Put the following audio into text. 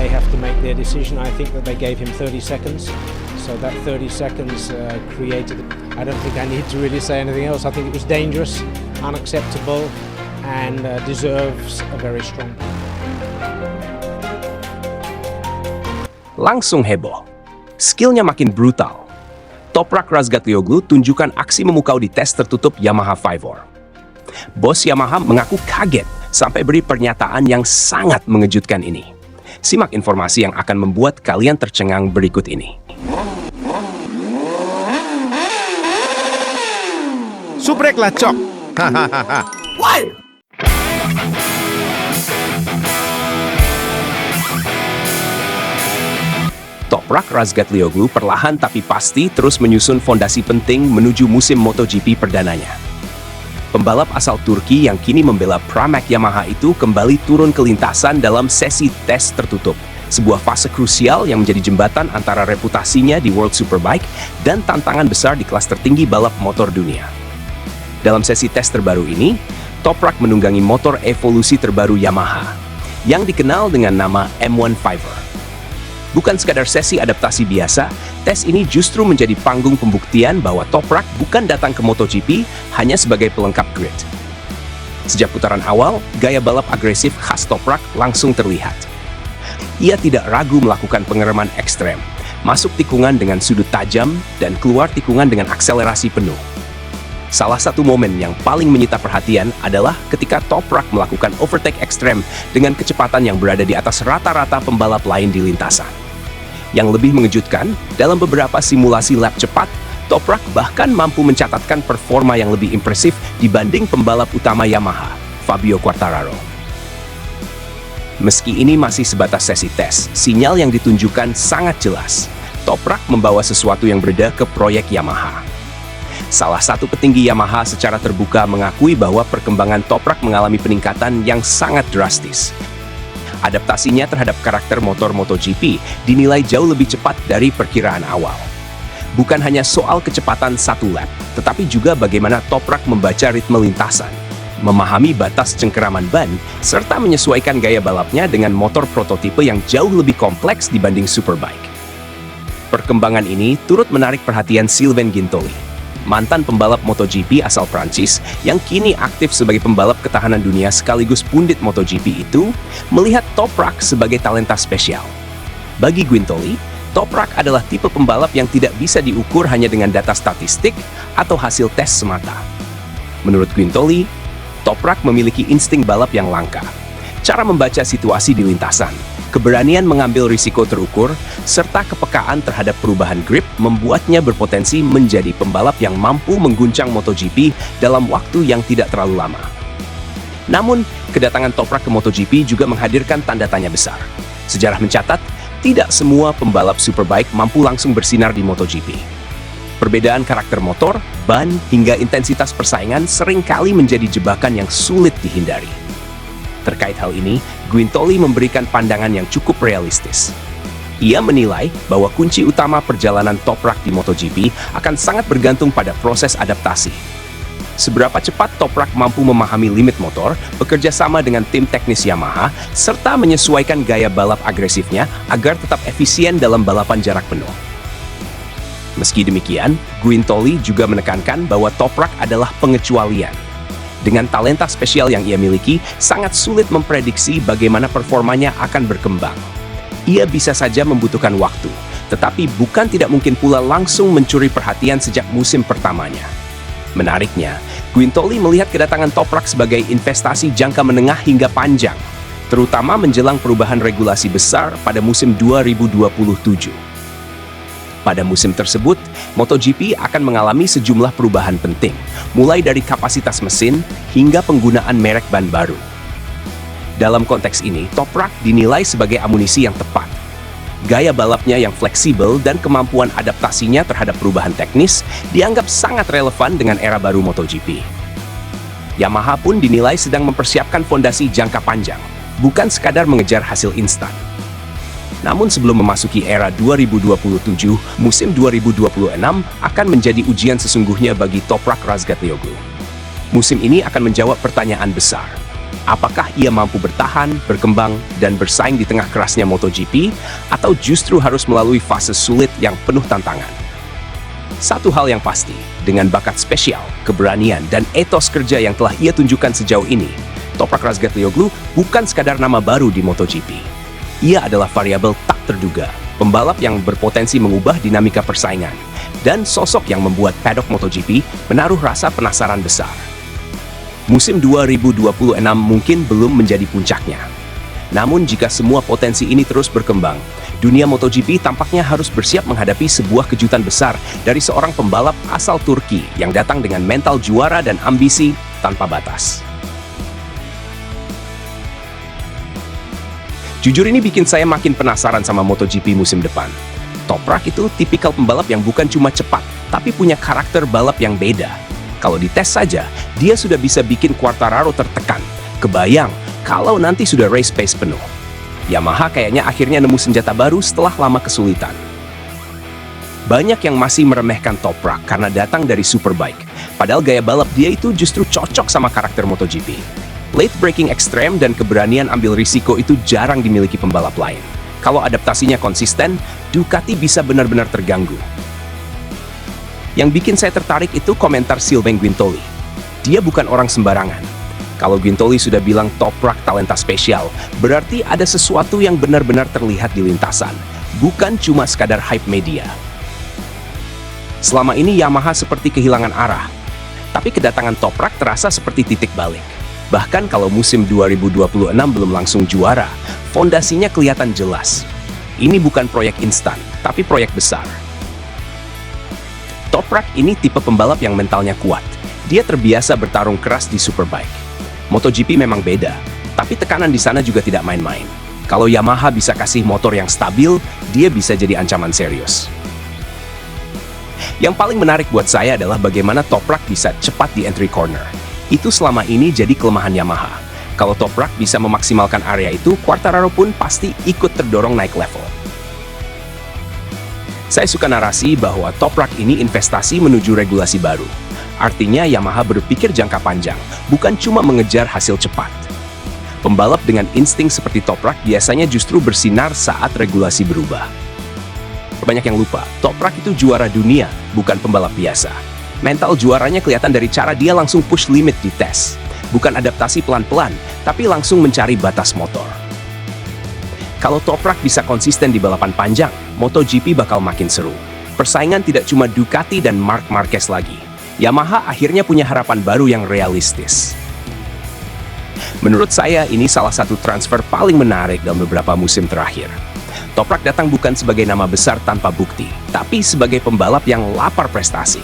they have to make their decision. I think that they gave him 30 seconds. So that 30 seconds created... I don't think I need to really say anything else. I think it was dangerous, unacceptable, and deserves a very strong. Langsung heboh. Skillnya makin brutal. Toprak Razgatlioglu tunjukkan aksi memukau di tes tertutup Yamaha Vivor. Bos Yamaha mengaku kaget sampai beri pernyataan yang sangat mengejutkan ini. Simak informasi yang akan membuat kalian tercengang berikut ini. Subrek lah cok. Hahaha. Toprak Razgatlioglu perlahan tapi pasti terus menyusun fondasi penting menuju musim MotoGP perdananya. Pembalap asal Turki yang kini membela Pramac Yamaha itu kembali turun ke lintasan dalam sesi tes tertutup. Sebuah fase krusial yang menjadi jembatan antara reputasinya di World Superbike dan tantangan besar di kelas tertinggi balap motor dunia. Dalam sesi tes terbaru ini, Toprak menunggangi motor evolusi terbaru Yamaha, yang dikenal dengan nama M1 Vivor. Bukan sekadar sesi adaptasi biasa, tes ini justru menjadi panggung pembuktian bahwa Toprak bukan datang ke MotoGP hanya sebagai pelengkap grid. Sejak putaran awal, gaya balap agresif khas Toprak langsung terlihat. Ia tidak ragu melakukan pengereman ekstrem, masuk tikungan dengan sudut tajam, dan keluar tikungan dengan akselerasi penuh. Salah satu momen yang paling menyita perhatian adalah ketika Toprak melakukan overtake ekstrem dengan kecepatan yang berada di atas rata-rata pembalap lain di lintasan. Yang lebih mengejutkan, dalam beberapa simulasi lap cepat, Toprak bahkan mampu mencatatkan performa yang lebih impresif dibanding pembalap utama Yamaha, Fabio Quartararo. Meski ini masih sebatas sesi tes, sinyal yang ditunjukkan sangat jelas. Toprak membawa sesuatu yang berbeda ke proyek Yamaha. Salah satu petinggi Yamaha secara terbuka mengakui bahwa perkembangan Toprak mengalami peningkatan yang sangat drastis. Adaptasinya terhadap karakter motor MotoGP dinilai jauh lebih cepat dari perkiraan awal. Bukan hanya soal kecepatan satu lap, tetapi juga bagaimana Toprak membaca ritme lintasan, memahami batas cengkeraman ban, serta menyesuaikan gaya balapnya dengan motor prototipe yang jauh lebih kompleks dibanding Superbike. Perkembangan ini turut menarik perhatian Sylvain Guintoli, mantan pembalap MotoGP asal Prancis yang kini aktif sebagai pembalap ketahanan dunia sekaligus pundit MotoGP itu, melihat Toprak sebagai talenta spesial. Bagi Guintoli, Toprak adalah tipe pembalap yang tidak bisa diukur hanya dengan data statistik atau hasil tes semata. Menurut Guintoli, Toprak memiliki insting balap yang langka, cara membaca situasi di lintasan, keberanian mengambil risiko terukur, serta kepekaan terhadap perubahan grip membuatnya berpotensi menjadi pembalap yang mampu mengguncang MotoGP dalam waktu yang tidak terlalu lama. Namun, kedatangan Toprak ke MotoGP juga menghadirkan tanda tanya besar. Sejarah mencatat, tidak semua pembalap Superbike mampu langsung bersinar di MotoGP. Perbedaan karakter motor, ban, hingga intensitas persaingan seringkali menjadi jebakan yang sulit dihindari. Terkait hal ini, Guintoli memberikan pandangan yang cukup realistis. Ia menilai bahwa kunci utama perjalanan Toprak di MotoGP akan sangat bergantung pada proses adaptasi. Seberapa cepat Toprak mampu memahami limit motor, bekerja sama dengan tim teknis Yamaha, serta menyesuaikan gaya balap agresifnya agar tetap efisien dalam balapan jarak penuh. Meski demikian, Guintoli juga menekankan bahwa Toprak adalah pengecualian. Dengan talenta spesial yang ia miliki, sangat sulit memprediksi bagaimana performanya akan berkembang. Ia bisa saja membutuhkan waktu, tetapi bukan tidak mungkin pula langsung mencuri perhatian sejak musim pertamanya. Menariknya, Guintoli melihat kedatangan Toprak sebagai investasi jangka menengah hingga panjang, terutama menjelang perubahan regulasi besar pada musim 2027. Pada musim tersebut, MotoGP akan mengalami sejumlah perubahan penting, mulai dari kapasitas mesin hingga penggunaan merek ban baru. Dalam konteks ini, Toprak dinilai sebagai amunisi yang tepat. Gaya balapnya yang fleksibel dan kemampuan adaptasinya terhadap perubahan teknis dianggap sangat relevan dengan era baru MotoGP. Yamaha pun dinilai sedang mempersiapkan fondasi jangka panjang, bukan sekadar mengejar hasil instan. Namun sebelum memasuki era 2027, musim 2026 akan menjadi ujian sesungguhnya bagi Toprak Razgatlioglu. Musim ini akan menjawab pertanyaan besar. Apakah ia mampu bertahan, berkembang, dan bersaing di tengah kerasnya MotoGP, atau justru harus melalui fase sulit yang penuh tantangan? Satu hal yang pasti, dengan bakat spesial, keberanian, dan etos kerja yang telah ia tunjukkan sejauh ini, Toprak Razgatlioglu bukan sekadar nama baru di MotoGP. Ia adalah variabel tak terduga, pembalap yang berpotensi mengubah dinamika persaingan, dan sosok yang membuat paddock MotoGP menaruh rasa penasaran besar. Musim 2026 mungkin belum menjadi puncaknya. Namun jika semua potensi ini terus berkembang, dunia MotoGP tampaknya harus bersiap menghadapi sebuah kejutan besar dari seorang pembalap asal Turki yang datang dengan mental juara dan ambisi tanpa batas. Jujur ini bikin saya makin penasaran sama MotoGP musim depan. Toprak itu tipikal pembalap yang bukan cuma cepat, tapi punya karakter balap yang beda. Kalau dites saja, dia sudah bisa bikin Quartararo tertekan. Kebayang kalau nanti sudah race pace penuh. Yamaha kayaknya akhirnya nemu senjata baru setelah lama kesulitan. Banyak yang masih meremehkan Toprak karena datang dari Superbike. Padahal gaya balap dia itu justru cocok sama karakter MotoGP. Late braking ekstrem dan keberanian ambil risiko itu jarang dimiliki pembalap lain. Kalau adaptasinya konsisten, Ducati bisa benar-benar terganggu. Yang bikin saya tertarik itu komentar Sylvain Guintoli. Dia bukan orang sembarangan. Kalau Guintoli sudah bilang Toprak talenta spesial, berarti ada sesuatu yang benar-benar terlihat di lintasan, bukan cuma sekadar hype media. Selama ini Yamaha seperti kehilangan arah, tapi kedatangan Toprak terasa seperti titik balik. Bahkan kalau musim 2026 belum langsung juara, fondasinya kelihatan jelas. Ini bukan proyek instan, tapi proyek besar. Toprak ini tipe pembalap yang mentalnya kuat. Dia terbiasa bertarung keras di Superbike. MotoGP memang beda, tapi tekanan di sana juga tidak main-main. Kalau Yamaha bisa kasih motor yang stabil, dia bisa jadi ancaman serius. Yang paling menarik buat saya adalah bagaimana Toprak bisa cepat di entry corner. Itu selama ini jadi kelemahan Yamaha. Kalau Toprak bisa memaksimalkan area itu, Quartararo pun pasti ikut terdorong naik level. Saya suka narasi bahwa Toprak ini investasi menuju regulasi baru. Artinya Yamaha berpikir jangka panjang, bukan cuma mengejar hasil cepat. Pembalap dengan insting seperti Toprak biasanya justru bersinar saat regulasi berubah. Banyak yang lupa, Toprak itu juara dunia, bukan pembalap biasa. Mental juaranya kelihatan dari cara dia langsung push limit di tes. Bukan adaptasi pelan-pelan, tapi langsung mencari batas motor. Kalau Toprak bisa konsisten di balapan panjang, MotoGP bakal makin seru. Persaingan tidak cuma Ducati dan Marc Marquez lagi. Yamaha akhirnya punya harapan baru yang realistis. Menurut saya, ini salah satu transfer paling menarik dalam beberapa musim terakhir. Toprak datang bukan sebagai nama besar tanpa bukti, tapi sebagai pembalap yang lapar prestasi.